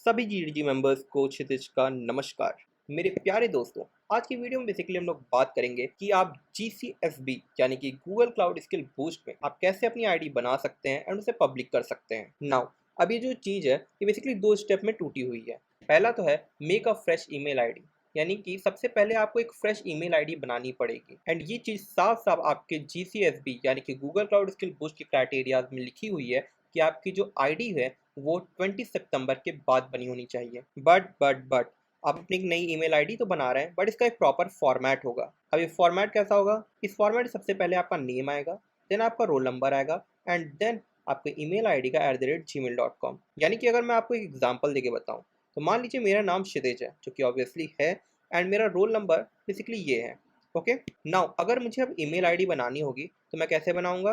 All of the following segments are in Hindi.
सभी जीडीजी मेंबर्स को क्षितिज का नमस्कार। मेरे प्यारे दोस्तों, आज की वीडियो में बेसिकली हम लोग बात करेंगे कि आप GCSB यानी कि गूगल क्लाउड स्किल बूस्ट में आप कैसे अपनी आईडी बना सकते हैं एंड उसे पब्लिक कर सकते हैं। नाउ अब ये जो चीज़ है ये बेसिकली दो स्टेप में टूटी हुई है। पहला तो है make a fresh email ID, यानी कि सबसे पहले आपको एक फ्रेश ईमेल आईडी बनानी पड़ेगी एंड ये चीज़ साफ साफ आपके GCSB यानी कि गूगल क्लाउड स्किल बूस्ट की क्राइटेरियाज में लिखी हुई है कि आपकी जो आईडी है वो 20 सितंबर के बाद बनी होनी चाहिए। बट आप अपनी एक नई ईमेल आईडी तो बना रहे हैं, बट इसका एक प्रॉपर फॉर्मेट होगा। अब ये फॉर्मेट कैसा होगा? इस फॉर्मेट सबसे पहले आपका नेम आएगा, देन आपका रोल नंबर आएगा एंड देन आपके ईमेल आईडी का @gmail.com। यानी कि अगर मैं आपको एक एग्जांपल देके बताऊं तो मान लीजिए मेरा नाम क्षितिज है, जो कि ऑब्वियसली है, एंड मेरा रोल नंबर बेसिकली ये है। ओके, नाउ अगर मुझे अब ईमेल आईडी बनानी होगी तो मैं कैसे बनाऊंगा?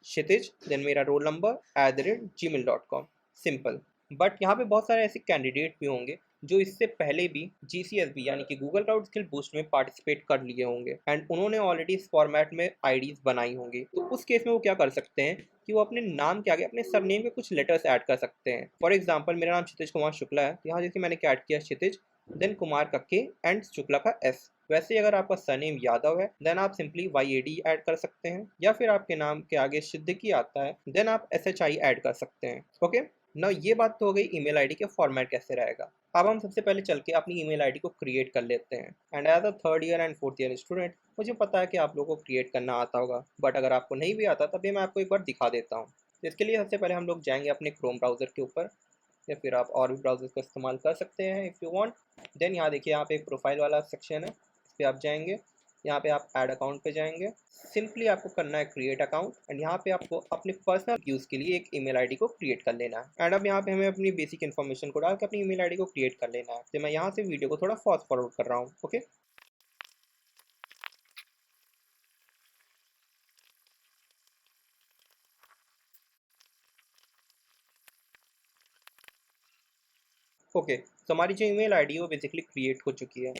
क्षितिज देन मेरा roll number @gmail.com, simple. But यहाँ पे बहुत सारे ऐसे कैंडिडेट भी होंगे जो इससे पहले भी GCSB यानी कि गूगल क्लाउड स्किल बूस्ट में पार्टिसिपेट कर लिए होंगे एंड उन्होंने ऑलरेडी इस फॉर्मेट में आईडीज बनाई होंगी। तो उस केस में वो क्या कर सकते हैं कि वो अपने नाम के आगे अपने सरनेम के कुछ लेटर्स ऐड कर सकते हैं। फॉर एग्जाम्पल मेरा नाम क्षितिज कुमार शुक्ला है, तो यहाँ जैसे मैंने क्या ऐड किया, क्षितिज देन कुमार का K एंड शुक्ला का S। वैसे ही अगर आपका सरनेम यादव है देन आप सिंपली YAD ऐड कर सकते हैं, या फिर आपके नाम के आगे सिद्दीकी आता है देन आप SHI ऐड कर सकते हैं। ओके, ना ये बात तो हो गई ईमेल आईडी के फॉर्मेट कैसे रहेगा। अब हम सबसे पहले चल के अपनी ईमेल आईडी को क्रिएट कर लेते हैं and as a third year and fourth year student मुझे पता है कि आप लोगों को क्रिएट करना आता होगा, बट अगर आपको नहीं भी आता तभी मैं आपको एक बार दिखा देता हूँ। तो इसके लिए सबसे पहले हम लोग जाएंगे अपने क्रोम ब्राउज़र के ऊपर, या फिर आप और भी ब्राउज़र का इस्तेमाल कर सकते हैं इफ़ यू वांट। देन यहाँ देखिए, यहाँ पे एक प्रोफाइल वाला सेक्शन है, इस पर आप जाएंगे। यहाँ पे आप ऐड अकाउंट पे जाएंगे। सिंपली आपको करना है क्रिएट अकाउंट एंड यहाँ पे आपको अपने पर्सनल यूज़ के लिए एक ईमेल आईडी को क्रिएट कर लेना है। एंड अब यहाँ पे हमें अपनी बेसिक इन्फॉर्मेशन को डाल के अपनी ईमेल आईडी को क्रिएट कर लेना है। तो मैं यहाँ से वीडियो को थोड़ा फास्ट फॉरवर्ड कर रहा हूँ। ओके, ओके, तो हमारी जो ईमेल आईडी है वो बेसिकली क्रिएट हो चुकी है।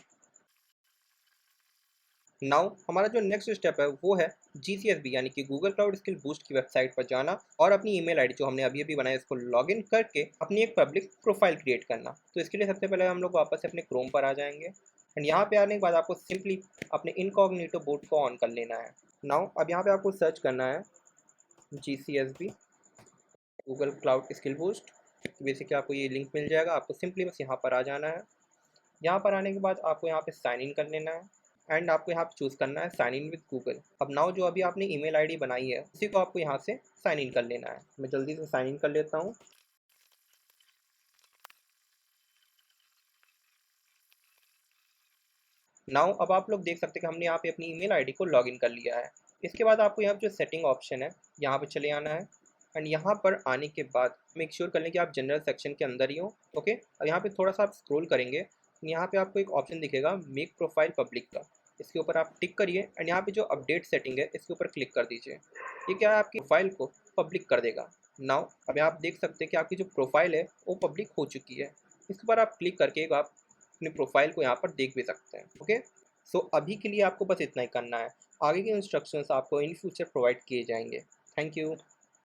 नाउ हमारा जो नेक्स्ट स्टेप है वो है GCSB यानी कि गूगल क्लाउड स्किल बूस्ट की वेबसाइट पर जाना और अपनी ईमेल आईडी जो हमने अभी अभी बनाई उसको लॉगिन करके अपनी एक पब्लिक प्रोफाइल क्रिएट करना। तो इसके लिए सबसे पहले हम लोग वापस से अपने क्रोम पर आ जाएंगे एंड यहाँ पे आने के बाद आपको सिंपली अपने इनकॉग्निटो बोर्ड को ऑन कर लेना है। नाउ अब यहाँ पे आपको सर्च करना है GCSB Google cloud skill boost. Basically आपको ये लिंक मिल जाएगा, आपको सिंपली बस यहाँ पर आ जाना है। यहाँ पर आने के बाद आपको यहाँ पे साइन इन कर लेना है एंड आपको यहाँ पे चूज़ करना है साइन इन विद गूगल। अब नाउ जो अभी आपने ईमेल आईडी बनाई है उसी को आपको यहाँ से साइन इन कर लेना है। मैं जल्दी से साइन इन कर लेता हूँ। नाउ अब आप लोग देख सकते हैं कि हमने यहाँ पे अपनी ईमेल आईडी को लॉगिन कर लिया है। इसके बाद आपको यहाँ पे जो सेटिंग ऑप्शन है यहाँ पे चले आना है एंड यहाँ पर आने के बाद मेक श्योर कर लें कि आप जनरल सेक्शन के अंदर ही हो। ओके, अब यहाँ पे थोड़ा सा आप स्क्रॉल करेंगे, यहाँ पे आपको एक ऑप्शन दिखेगा मेक प्रोफाइल पब्लिक का, इसके ऊपर आप टिक करिए एंड यहाँ पे जो अपडेट सेटिंग है इसके ऊपर क्लिक कर दीजिए। ये क्या है, आपकी प्रोफाइल को पब्लिक कर देगा। नाउ अब आप देख सकते हैं कि आपकी जो प्रोफाइल है वो पब्लिक हो चुकी है। इसके ऊपर आप क्लिक करके आप अपनी प्रोफाइल को यहाँ पर देख भी सकते हैं। ओके, सो अभी के लिए आपको बस इतना ही करना है, आगे के इंस्ट्रक्शंस आपको इन फ्यूचर प्रोवाइड किए जाएंगे। Thank you.